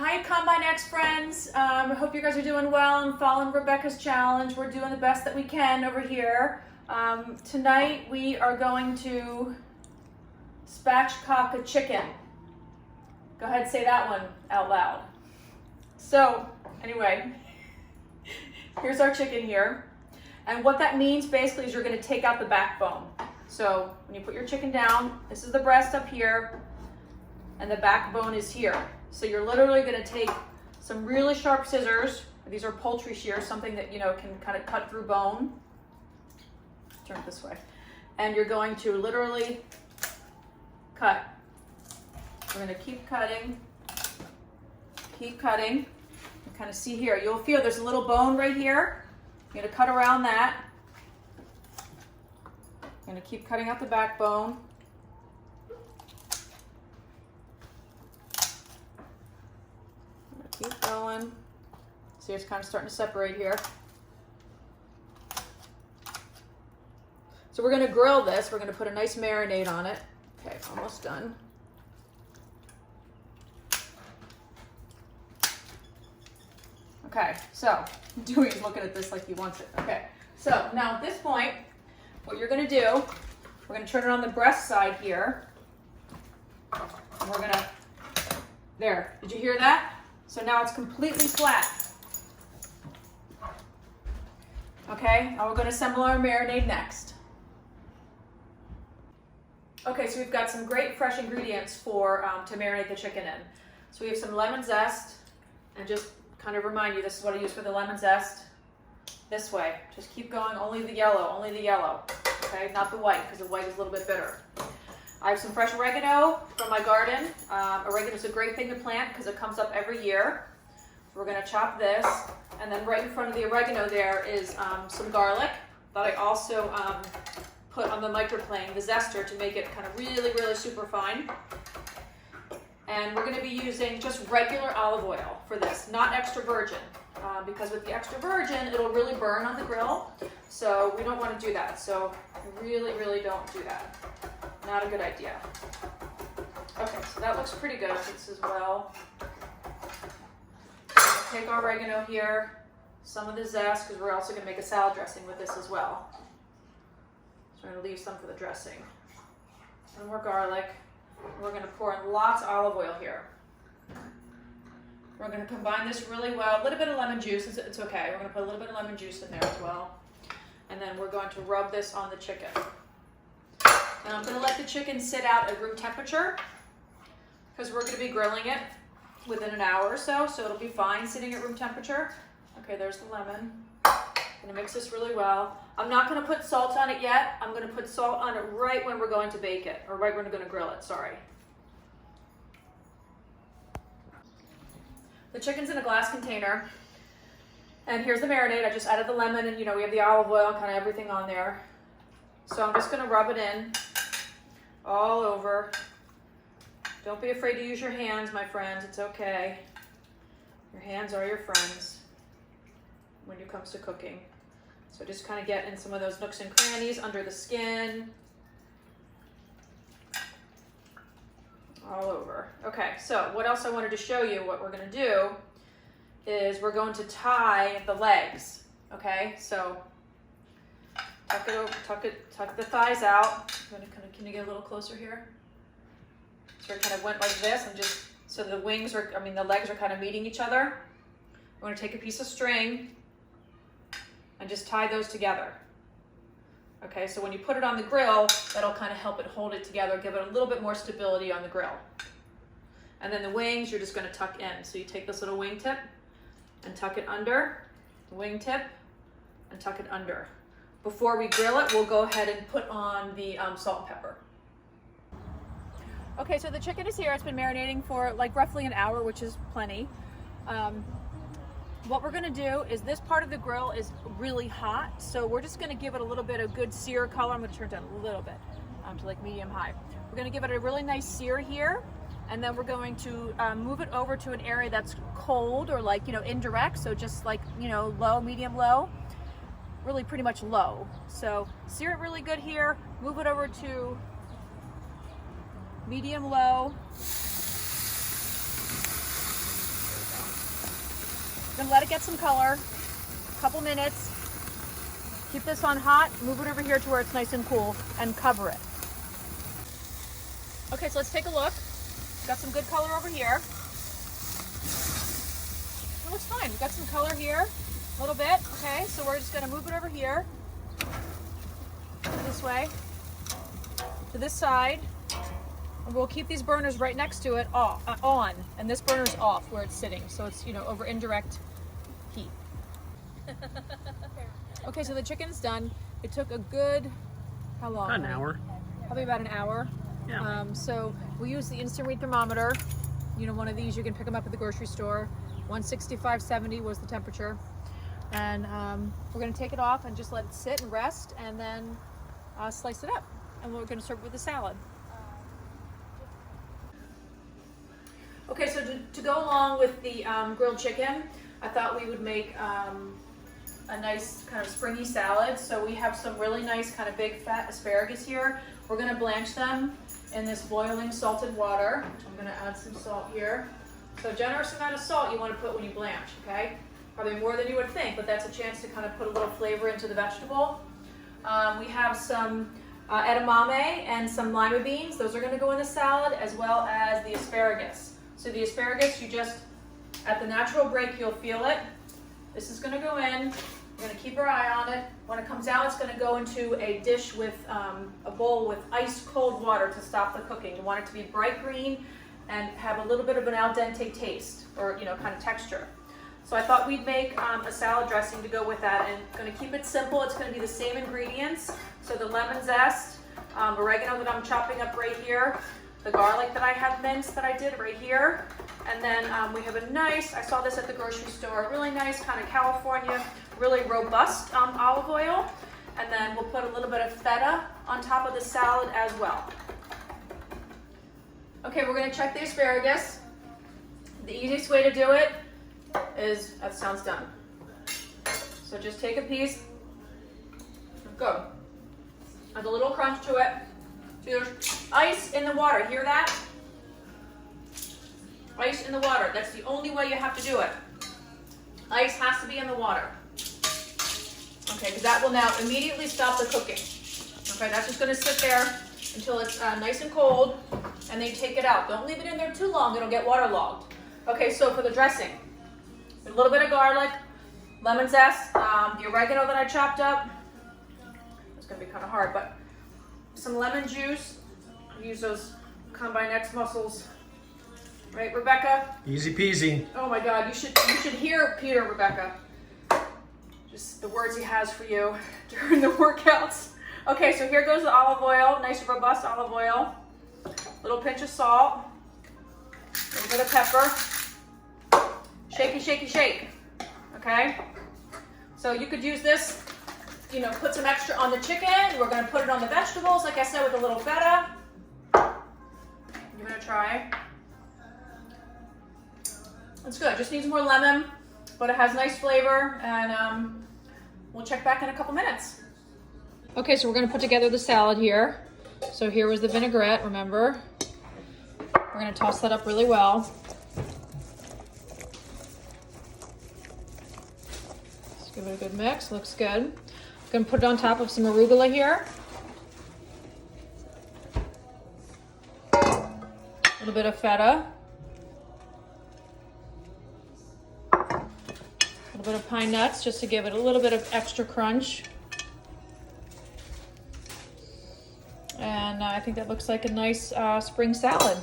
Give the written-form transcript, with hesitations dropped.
Hi Combine X friends, I hope you guys are doing well and following Rebecca's challenge. We're doing the best that we can over here. Tonight we are going to spatchcock a chicken. Go ahead and say that one out loud. So anyway, here's our chicken here. And what that means basically is you're going to take out the backbone. So when you put your chicken down, this is the breast up here and the backbone is here. So you're literally going to take some really sharp scissors. These are poultry shears, something that can kind of cut through bone. Turn it this way. And you're going to literally cut. We're going to keep cutting. Keep cutting. You kind of see here. You'll feel there's a little bone right here. You're going to cut around that. You're going to keep cutting out the backbone. Keep going. See, it's kind of starting to separate here. So we're going to grill this. We're going to put a nice marinade on it. Okay, almost done. Okay, so Dewey's looking at this like he wants it. Okay, so now at this point, what you're going to do, we're going to turn it on the breast side here. And we're going to, there, did you hear that? So now it's completely flat. Okay, now we're going to assemble our marinade next. Okay, so we've got some great fresh ingredients for to marinate the chicken in. So we have some lemon zest, and just kind of remind you, this is what I use for the lemon zest. This way, just keep going, only the yellow, okay, not the white, because the white is a little bit bitter. I have some fresh oregano from my garden. Oregano is a great thing to plant because it comes up every year. So we're going to chop this, and then right in front of the oregano there is some garlic that I also put on the microplane, the zester, to make it kind of really, really super fine. And we're going to be using just regular olive oil for this, not extra virgin, because with the extra virgin, it'll really burn on the grill. So we don't want to do that. So really, really don't do that. Not a good idea. Okay, so that looks pretty good this as well. Take our oregano here, some of the zest, because we're also going to make a salad dressing with this as well. So we're going to leave some for the dressing. Some more garlic. We're going to pour in lots of olive oil here. We're going to combine this really well. A little bit of lemon juice, it's okay. We're going to put a little bit of lemon juice in there as well. And then we're going to rub this on the chicken. And I'm going to let the chicken sit out at room temperature because we're going to be grilling it within an hour or so, so it'll be fine sitting at room temperature. Okay, there's the lemon. I'm going to mix this really well. I'm not going to put salt on it yet. I'm going to put salt on it right when we're going to bake it, or right when we're going to grill it, sorry. The chicken's in a glass container. And here's the marinade. I just added the lemon and we have the olive oil, kind of everything on there. So I'm just going to rub it in all over. Don't be afraid to use your hands, my friends. It's okay. Your hands are your friends when it comes to cooking. So just kind of get in some of those nooks and crannies under the skin. All over. Okay, so what else I wanted to show you, what we're going to do is we're going to tie the legs. Okay, so tuck it over, tuck the thighs out. Can you get a little closer here? So it kind of went like this, and just so the wings are, the legs are kind of meeting each other. We're going to take a piece of string and just tie those together. Okay, so when you put it on the grill, that'll kind of help it hold it together, give it a little bit more stability on the grill. And then the wings, you're just going to tuck in. So you take this little wing tip and tuck it under, the wing tip, and tuck it under. Before we grill it, we'll go ahead and put on the salt and pepper. Okay, so the chicken is here. It's been marinating for like roughly an hour, which is plenty. What we're going to do is this part of the grill is really hot, so we're just going to give it a little bit of good sear color. I'm going to turn it down a little bit to like medium high. We're going to give it a really nice sear here, and then we're going to move it over to an area that's cold or like indirect, so just like low, medium, low, really pretty much low. So sear it really good here, move it over to medium low, We're gonna let it get some color, a couple minutes. Keep this on hot, move it over here to where it's nice and cool, and cover it. Okay, so let's take a look. Got some good color over here. It looks fine. We've got some color here, a little bit. Okay, so we're just gonna move it over here, this way, to this side. And we'll keep these burners right next to it on, and this burner's off where it's sitting, so it's, you know, over indirect heat. Okay, so the chicken's done. It took a good, how long? About an hour. Probably about an hour. Yeah. So we use the instant read thermometer. You know, one of these, you can pick them up at the grocery store. 165.70 was the temperature. And we're gonna take it off and just let it sit and rest, and then slice it up. And we're gonna serve it with a salad. Okay, so to go along with the grilled chicken, I thought we would make a nice kind of springy salad. So we have some really nice kind of big fat asparagus here. We're gonna blanch them in this boiling salted water. I'm gonna add some salt here. So generous amount of salt you wanna put when you blanch, okay? Probably more than you would think, but that's a chance to kind of put a little flavor into the vegetable. We have some edamame and some lima beans. Those are gonna go in the salad, as well as the asparagus. So the asparagus, you just, at the natural break, you'll feel it. This is gonna go in. We're gonna keep our eye on it. When it comes out, it's gonna go into a dish with a bowl with ice cold water to stop the cooking. You want it to be bright green and have a little bit of an al dente taste, or, you know, kind of texture. So I thought we'd make a salad dressing to go with that, and gonna keep it simple. It's gonna be the same ingredients. So the lemon zest, oregano that I'm chopping up right here, the garlic that I have minced that I did right here, and then we have a nice, I saw this at the grocery store, really nice kind of California, really robust olive oil, and then we'll put a little bit of feta on top of the salad as well. Okay, we're gonna check the asparagus. The easiest way to do it is, that sounds done. So just take a piece, go. Add a little crunch to it. So there's ice in the water, hear that? Ice in the water, that's the only way you have to do it. Ice has to be in the water. Okay, because that will now immediately stop the cooking. Okay, that's just gonna sit there until it's nice and cold, and then you take it out. Don't leave it in there too long, it'll get waterlogged. Okay, so for the dressing, a little bit of garlic, lemon zest, the oregano that I chopped up. It's gonna be kind of hard, but some lemon juice. Use those combine X muscles, right, Rebecca? Easy peasy. Oh my God, you should hear Peter, Rebecca. Just the words he has for you during the workouts. Okay, so here goes the olive oil, nice robust olive oil. Little pinch of salt, a little bit of pepper. Shaky, shaky, shake. Okay. So you could use this, you know, put some extra on the chicken. We're gonna put it on the vegetables, like I said, with a little feta. Give it a try. It's good, just needs more lemon, but it has nice flavor, and we'll check back in a couple minutes. Okay, so we're gonna put together the salad here. So here was the vinaigrette, remember? We're gonna toss that up really well. Let's give it a good mix, looks good. Gonna put it on top of some arugula here. A little bit of feta. A little bit of pine nuts just to give it a little bit of extra crunch. And I think that looks like a nice spring salad.